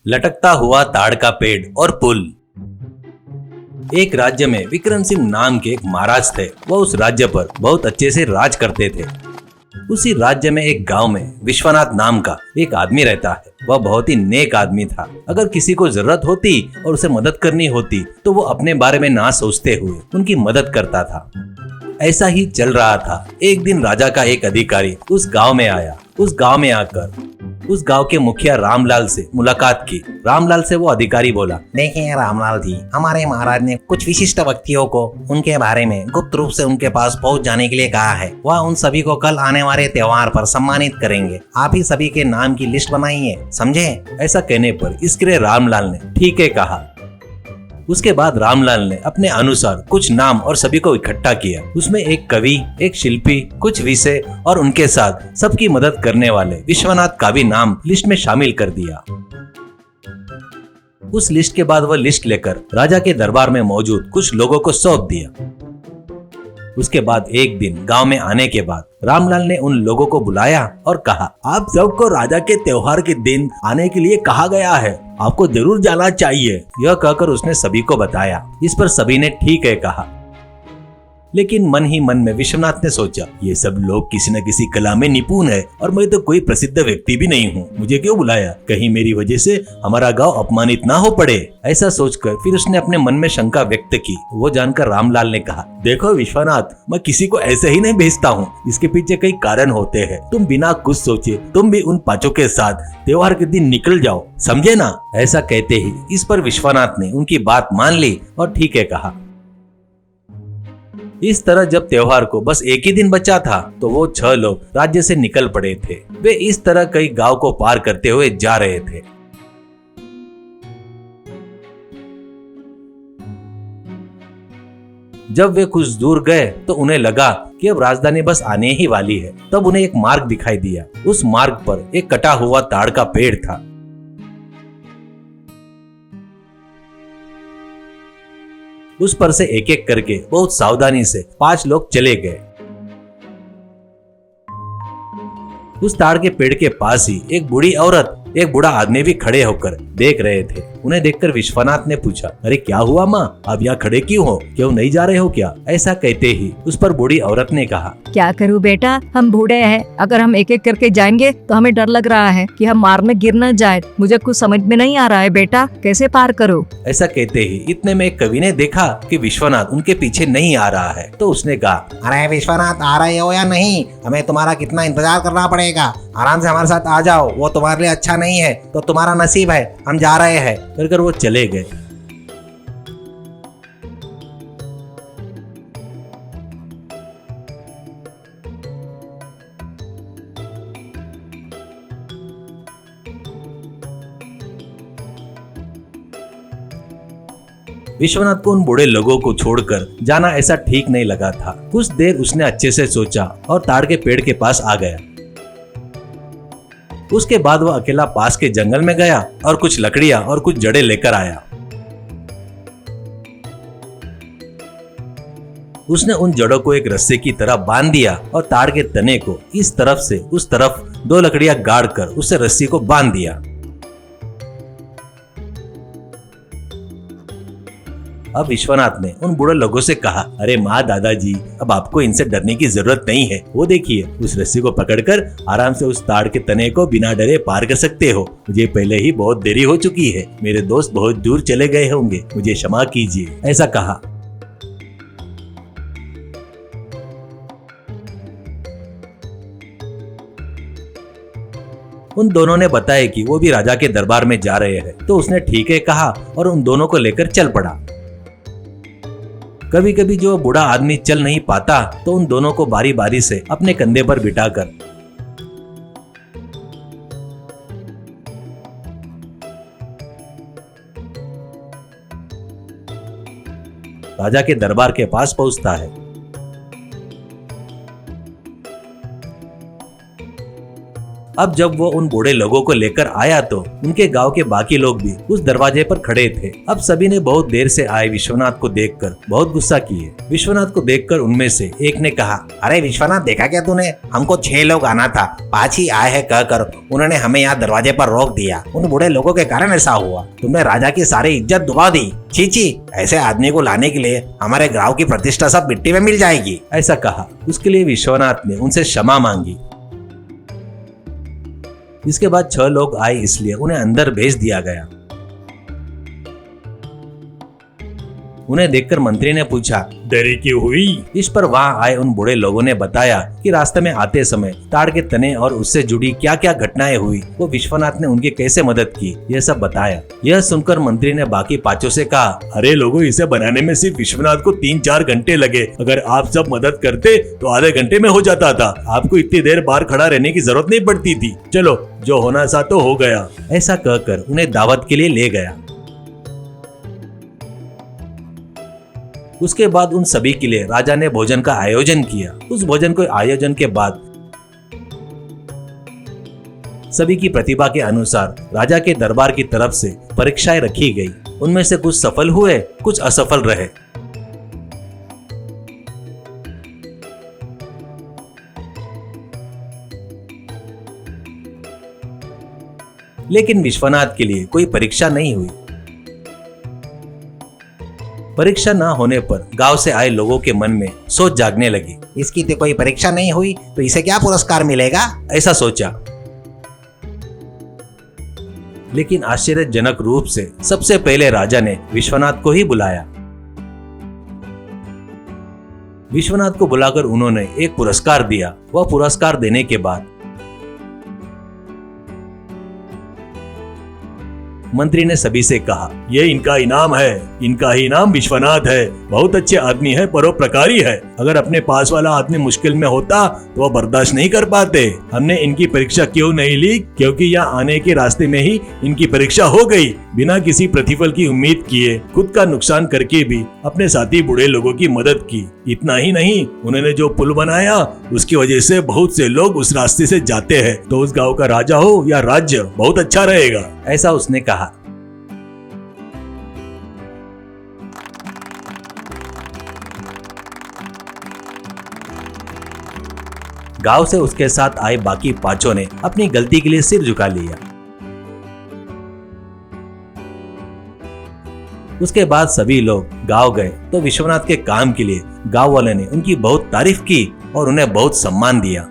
लटकता हुआ ताड़ का पेड़ और पुल। एक राज्य में विक्रम सिंह नाम के एक महाराज थे। वह उस राज्य पर बहुत अच्छे से राज करते थे। उसी राज्य में एक गांव में विश्वनाथ नाम का एक आदमी रहता है। वह बहुत ही नेक आदमी था। अगर किसी को जरूरत होती और उसे मदद करनी होती तो वो अपने बारे में ना सोचते हुए उनकी मदद करता था। ऐसा ही चल रहा था। एक दिन राजा का एक अधिकारी उस गांव में आया। उस गांव में आकर उस गांव के मुखिया रामलाल से मुलाकात की। रामलाल से वो अधिकारी बोला, देखिए रामलाल जी, हमारे महाराज ने कुछ विशिष्ट व्यक्तियों को उनके बारे में गुप्त रूप से उनके पास पहुंच जाने के लिए कहा है। वह उन सभी को कल आने वाले त्योहार पर सम्मानित करेंगे। आप ही सभी के नाम की लिस्ट बनाइए, समझे? ऐसा कहने पर इसके लिए रामलाल ने ठीक है कहा। उसके बाद रामलाल ने अपने अनुसार कुछ नाम और सभी को इकट्ठा किया। उसमें एक कवि, एक शिल्पी, कुछ विषय और उनके साथ सबकी मदद करने वाले विश्वनाथ का भी नाम लिस्ट में शामिल कर दिया। उस लिस्ट के बाद वह लिस्ट लेकर राजा के दरबार में मौजूद कुछ लोगों को सौंप दिया। उसके बाद एक दिन गांव में आने के बाद रामलाल ने उन लोगों को बुलाया और कहा, आप सबको राजा के त्योहार के दिन आने के लिए कहा गया है, आपको जरूर जाना चाहिए। यह कहकर उसने सभी को बताया। इस पर सभी ने ठीक है कहा। लेकिन मन ही मन में विश्वनाथ ने सोचा, ये सब लोग किसी न किसी कला में निपुण है और मैं तो कोई प्रसिद्ध व्यक्ति भी नहीं हूँ, मुझे क्यों बुलाया? कहीं मेरी वजह से हमारा गांव अपमानित ना हो पड़े। ऐसा सोचकर फिर उसने अपने मन में शंका व्यक्त की। वो जानकर रामलाल ने कहा, देखो विश्वनाथ, मैं किसी को ऐसे ही नहीं भेजता हूँ, इसके पीछे कई कारण होते हैं। तुम बिना कुछ सोचे तुम भी उन पांचों के साथ त्योहार के दिन निकल जाओ, समझे ना? ऐसा कहते ही इस पर विश्वनाथ ने उनकी बात मान ली और ठीक है कहा। इस तरह जब त्योहार को बस एक ही दिन बचा था तो वो 6 लोग राज्य से निकल पड़े थे। वे इस तरह कई गांव को पार करते हुए जा रहे थे। जब वे कुछ दूर गए तो उन्हें लगा कि अब राजधानी बस आने ही वाली है। तब उन्हें एक मार्ग दिखाई दिया। उस मार्ग पर एक कटा हुआ ताड़ का पेड़ था। उस पर से एक एक करके बहुत सावधानी से 5 लोग चले गए। उस ताड़ के पेड़ के पास ही एक बूढ़ी औरत, एक बूढ़ा आदमी भी खड़े होकर देख रहे थे। उन्हें देखकर विश्वनाथ ने पूछा, अरे क्या हुआ माँ, आप यहाँ खड़े क्यों हो? क्यों नहीं जा रहे हो क्या? ऐसा कहते ही उस पर बूढ़ी औरत ने कहा, क्या करूँ बेटा, हम बूढ़े हैं। अगर हम एक एक करके जाएंगे तो हमें डर लग रहा है कि हम मार्ग में गिर न जाए। मुझे कुछ समझ में नहीं आ रहा है बेटा, कैसे पार करूँ? ऐसा कहते ही इतने में एक कवि ने देखा कि विश्वनाथ उनके पीछे नहीं आ रहा है तो उसने कहा, अरे विश्वनाथ, आ रहे हो या नहीं? हमें तुम्हारा कितना इंतजार करना पड़ेगा। आराम से हमारे साथ आ जाओ, वो तुम्हारे लिए अच्छा नहीं है तो तुम्हारा नसीब है, हम जा रहे हैं। कर वो चले गए। विश्वनाथ को उन बूढ़े लोगों को छोड़कर जाना ऐसा ठीक नहीं लगा था। कुछ देर उसने अच्छे से सोचा और ताड़ के पेड़ के पास आ गया। उसके बाद वह अकेला पास के जंगल में गया और कुछ लकड़ियां और कुछ जड़ें लेकर आया। उसने उन जड़ों को एक रस्से की तरह बांध दिया और ताड़ के तने को इस तरफ से उस तरफ 2 लकड़ियां गाड़कर उससे रस्सी को बांध दिया। अब विश्वनाथ ने उन बूढ़े लोगों से कहा, अरे माँ, दादाजी, अब आपको इनसे डरने की जरूरत नहीं है। वो देखिए, उस रस्सी को पकड़कर आराम से उस ताड़ के तने को बिना डरे पार कर सकते हो। मुझे पहले ही बहुत देरी हो चुकी है, मेरे दोस्त बहुत दूर चले गए होंगे, मुझे क्षमा कीजिए। ऐसा कहा। उन दोनों ने बताया कि वो भी राजा के दरबार में जा रहे हैं तो उसने ठीक है कहा और उन दोनों को लेकर चल पड़ा। कभी कभी जो बूढ़ा आदमी चल नहीं पाता तो उन दोनों को बारी बारी से अपने कंधे पर बिठाकर राजा के दरबार के पास पहुंचता है। अब जब वो उन बूढ़े लोगों को लेकर आया तो उनके गांव के बाकी लोग भी उस दरवाजे पर खड़े थे। अब सभी ने बहुत देर से आए विश्वनाथ को देखकर बहुत गुस्सा किए। विश्वनाथ को देखकर उनमें से एक ने कहा, अरे विश्वनाथ, देखा क्या तूने? हमको 6 लोग आना था, 5 ही आए हैं कहकर उन्होंने हमें यहाँ दरवाजे पर रोक दिया। उन बूढ़े लोगों के कारण ऐसा हुआ। तुमने राजा की सारी इज्जत डुबा दी। चीची, ऐसे आदमी को लाने के लिए हमारे गांव की प्रतिष्ठा सब मिट्टी में मिल जाएगी। ऐसा कहा। उसके लिए विश्वनाथ ने उनसे क्षमा मांगी। इसके बाद 6 लोग आए, इसलिए उन्हें अंदर भेज दिया गया। उन्हें देखकर मंत्री ने पूछा, देरी क्यों हुई? इस पर वहां आए उन बूढ़े लोगों ने बताया कि रास्ते में आते समय ताड़ के तने और उससे जुड़ी क्या क्या घटनाएं हुई, वो विश्वनाथ ने उनकी कैसे मदद की, यह सब बताया। यह सुनकर मंत्री ने बाकी 5 से कहा, अरे लोगों, इसे बनाने में सिर्फ विश्वनाथ को 3-4 घंटे लगे। अगर आप सब मदद करते तो आधे घंटे में हो जाता था। आपको इतनी देर बाहर खड़ा रहने की जरूरत नहीं पड़ती थी। चलो, जो होना था तो हो गया। ऐसा कहकर उन्हें दावत के लिए ले गया। उसके बाद उन सभी के लिए राजा ने भोजन का आयोजन किया। उस भोजन के आयोजन के बाद सभी की प्रतिभा के अनुसार राजा के दरबार की तरफ से परीक्षाएं रखी गई। उनमें से कुछ सफल हुए, कुछ असफल रहे। लेकिन विश्वनाथ के लिए कोई परीक्षा नहीं हुई। परीक्षा न होने पर गांव से आए लोगों के मन में सोच जागने लगी। इसकी तो कोई परीक्षा नहीं हुई तो इसे क्या पुरस्कार मिलेगा? ऐसा सोचा। लेकिन आश्चर्यजनक रूप से सबसे पहले राजा ने विश्वनाथ को ही बुलाया। विश्वनाथ को बुलाकर उन्होंने एक पुरस्कार दिया। वह पुरस्कार देने के बाद मंत्री ने सभी से कहा, ये इनका इनाम है। इनका ही नाम विश्वनाथ है। बहुत अच्छे आदमी है, परोपकारी है। अगर अपने पास वाला आदमी मुश्किल में होता तो वह बर्दाश्त नहीं कर पाते। हमने इनकी परीक्षा क्यों नहीं ली? क्योंकि यहाँ आने के रास्ते में ही इनकी परीक्षा हो गई। बिना किसी प्रतिफल की उम्मीद किए, खुद का नुकसान करके भी अपने साथी बूढ़े लोगों की मदद की। इतना ही नहीं, उन्होंने जो पुल बनाया उसकी वजह से बहुत से लोग उस रास्ते से जाते हैं। तो उस गाँव का राजा हो या राज्य, बहुत अच्छा रहेगा। ऐसा उसने कहा। गांव से उसके साथ आए बाकी 5 ने अपनी गलती के लिए सिर झुका लिया। उसके बाद सभी लोग गांव गए तो विश्वनाथ के काम के लिए गांव वाले ने उनकी बहुत तारीफ की और उन्हें बहुत सम्मान दिया।